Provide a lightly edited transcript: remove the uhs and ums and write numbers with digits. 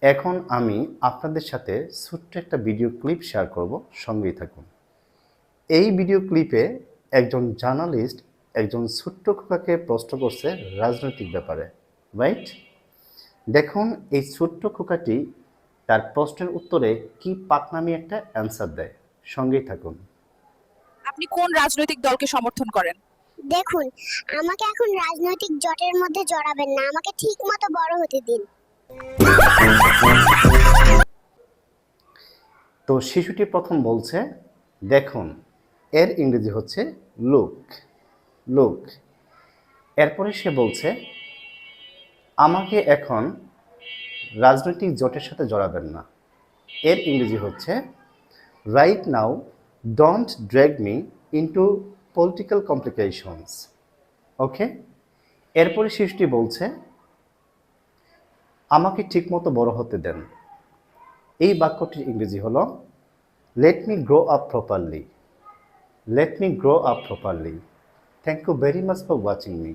এখন আমি আপনাদের সাথে ছোট্ট একটা ভিডিও ক্লিপ শেয়ার করব, সঙ্গেই থাকুন। এই ভিডিও ক্লিপে একজন জার্নালিস্ট একজন ছোট্ট খোকাকে প্রশ্ন করছে রাজনৈতিক ব্যাপারে, রাইট? দেখুন এই ছোট্ট খোকাটি তার প্রশ্নের উত্তরে কি পাকনামি একটা অ্যান্সার দেয়। সঙ্গেই থাকুন। আপনি কোন রাজনৈতিক দলকে সমর্থন করেন? দেখুন, আমাকে এখন রাজনৈতিক জটের মধ্যে জড়াবেন না, আমাকে ঠিক মতো বড় হতে দিন। তো শিশুটি প্রথম বলছে দেখুন, এর ইংরেজি হচ্ছে লুক, লুক। এরপরে সে বলছে আমাকে এখন রাজনৈতিক জোটের সাথে জড়াবেন না, এর ইংরেজি হচ্ছে right now don't drag me into political complications. Okay. এরপরে শিশুটি বলছে আমাকে ঠিকমতো বড় হতে দেন, এই বাক্যটির ইংরেজি হলো let me grow up properly, let me grow up properly. Thank you very much for watching me.